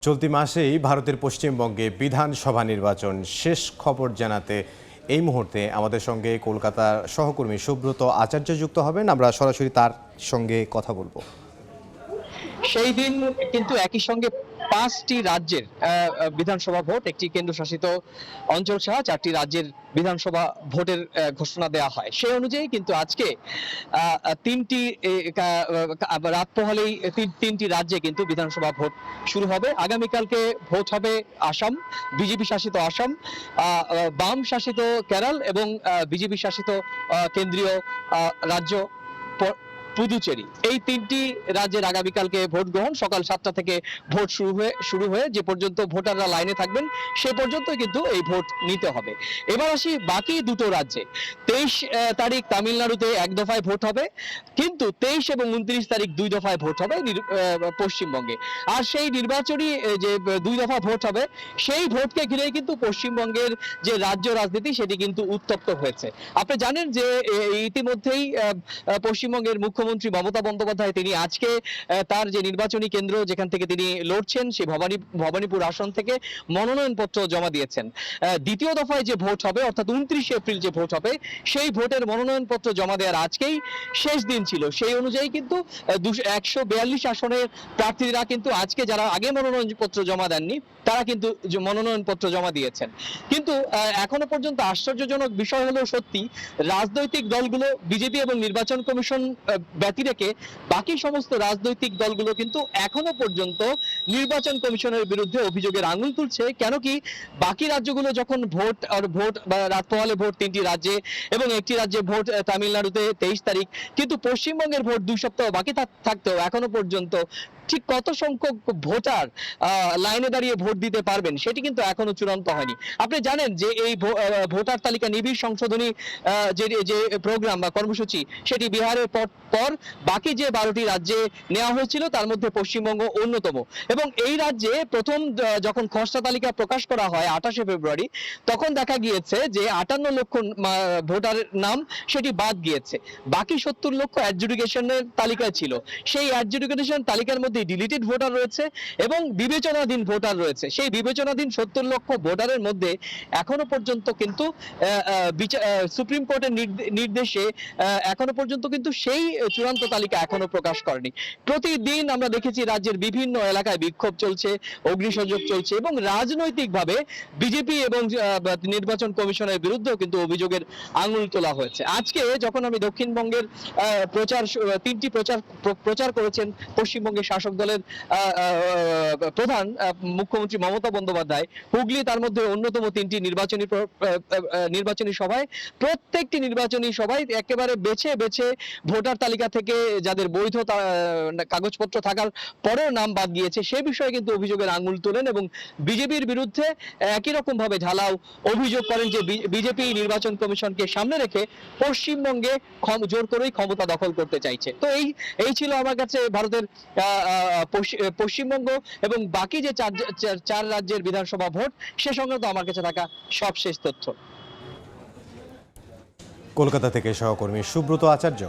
চলতি মাসেই ভারতের পশ্চিমবঙ্গে বিধানসভা নির্বাচন শেষ খবর জানাতে এই মুহূর্তে আমাদের সঙ্গে কলকাতার সহকর্মী সুব্রত আচার্য যুক্ত হবেন। আমরা সরাসরি তার সঙ্গে কথা বলবো। সেই দিন কিন্তু একই সঙ্গে 5টি রাজ্যের বিধানসভা ভোট, একটি কেন্দ্রশাসিত অঞ্চল সহ 4টি রাজ্যের বিধানসভা ভোটের ঘোষণা দেওয়া হয়। সেই অনুযায়ী কিন্তু আজকে তিনটি রাত পোহালেই তিনটি রাজ্যে কিন্তু বিধানসভা ভোট শুরু হবে। আগামীকালকে ভোট হবে আসাম, বিজেপি শাসিত আসাম, বাম শাসিত কেরল এবং বিজেপি শাসিত কেন্দ্রীয় রাজ্য পুদুচেরি। এই তিনটি রাজ্যের আগামীকালকে ভোট গ্রহণ সকাল 7টা থেকে ভোট শুরু হয়ে যে পর্যন্ত ভোটাররা লাইনে থাকবেন সে পর্যন্ত কিন্তু এই ভোট নিতে হবে। এবার আসি বাকি দুটো রাজ্যে। 23 তারিখ তামিলনাড়ুতে এক দফায় ভোট হবে, কিন্তু 23 এবং 29 তারিখ দুই দফায় ভোট হবে পশ্চিমবঙ্গে। আর সেই নির্বাচনী যে দুই দফা ভোট হবে সেই ভোটকে ঘিরেই কিন্তু পশ্চিমবঙ্গের যে রাজ্য রাজনীতি সেটি কিন্তু উত্তপ্ত হয়েছে। আপনি জানেন যে ইতিমধ্যেই পশ্চিমবঙ্গের মুখ্যমন্ত্রী মমতা বন্দ্যোপাধ্যায় তিনি আজকে তার যে নির্বাচনী কেন্দ্র যেখান থেকে তিনি লড়ছেন সেই ভবানীপুর আসন থেকে মনোনয়নপত্র জমা দিয়েছেন। দ্বিতীয় দফায় যে ভোট হবে অর্থাৎ 29 এপ্রিল যে ভোট হবে সেই ভোটের মনোনয়নপত্র জমা দেওয়ার আজকেই শেষ দিন ছিল। সেই অনুযায়ী কিন্তু 142 আসনের প্রার্থীরা কিন্তু আজকে যারা আগে মনোনয়নপত্র জমা দেননি তারা কিন্তু মনোনয়নপত্র জমা দিয়েছেন। কিন্তু এখনো পর্যন্ত আশ্চর্যজনক বিষয় হলো সত্যি রাজনৈতিক দলগুলো বিজেপি এবং নির্বাচন কমিশন ব্যতি রেখে বাকি সমস্ত রাজনৈতিক দলগুলো কিন্তু এখনো পর্যন্ত নির্বাচন কমিশনের বিরুদ্ধে অভিযোগের আঙুল তুলছে। কেন কি বাকি রাজ্যগুলো যখন ভোট বা রাত পোহালে ভোট তিনটি রাজ্যে এবং একটি রাজ্যে ভোট তামিলনাড়ুতে 23 তারিখ, কিন্তু পশ্চিমবঙ্গের ভোট 2 সপ্তাহ বাকি থাকতেও এখনো পর্যন্ত ঠিক কত সংখ্যক ভোটার লাইনে দাঁড়িয়ে ভোট দিতে পারবেন সেটি কিন্তু এখনো চূড়ান্ত হয়নি। আপনি জানেন যে এই ভোটার তালিকা নিবিড় সংশোধনী যে প্রোগ্রাম বা কর্মসূচি সেটি বিহারের পর বাকি যে 12টি রাজ্যে নেওয়া হয়েছিল তার মধ্যে পশ্চিমবঙ্গ অন্যতম। এবং এই রাজ্যে প্রথম যখন খসড়া তালিকা প্রকাশ করা হয় 28শে ফেব্রুয়ারি, তখন দেখা গিয়েছে যে 58 লক্ষ ভোটারের নাম সেটি বাদ গিয়েছে। বাকি 70 লক্ষ অ্যাডজুডিকেশনের তালিকায় ছিল। সেই অ্যাডজুডিকেশন তালিকার মধ্যে ডিলিটেড ভোটার রয়েছে এবং বিবেচনাধীন ভোটার রয়েছে। সেই বিবেচনাধীন 70 লক্ষ ভোটারের মধ্যে এখনো পর্যন্ত কিন্তু সুপ্রিম কোর্টের নির্দেশে এখনো পর্যন্ত কিন্তু সেই চূড়ান্ত তালিকা এখনো প্রকাশ করেনি। প্রতিদিন আমরা দেখেছি রাজ্যের বিভিন্ন এলাকায় বিক্ষোভ চলছে, অগ্নিসংযোগ চলছে এবং রাজনৈতিকভাবে বিজেপি এবং নির্বাচন কমিশনের বিরুদ্ধেও কিন্তু অভিযোগের আঙুল তোলা হয়েছে। আজকে যখন আমি দক্ষিণবঙ্গের তিনটি প্রচার করেছেন পশ্চিমবঙ্গের শাসক দলের প্রধান মুখ্যমন্ত্রী মমতা বন্দ্যোপাধ্যায়, হুগলি তার মধ্যে অন্যতম তিনটি নির্বাচনী সভায়, প্রত্যেকটি নির্বাচনী সভায় একেবারে বেছে বেছে ভোটার তালিকা থেকে যাদের বৈধ কাগজপত্র থাকার পরেও নাম বাদ গিয়েছে সে বিষয়ে কিন্তু অভিযোগের আঙুল তোলেন এবং বিজেপির বিরুদ্ধে একই রকম ভাবে ঢালাও অভিযোগ করেন যে বিজেপি নির্বাচন কমিশনকে সামনে রেখে পশ্চিমবঙ্গে জোর করেই ক্ষমতা দখল করতে চাইছে। তো এই ছিল আমার কাছে ভারতের পশ্চিমবঙ্গ এবং বাকি যে চার রাজ্যের বিধানসভা ভোট সে সংক্রান্ত আমার কাছে থাকা সবশেষ তথ্য। কলকাতা থেকে সহকর্মী সুব্রত আচার্য।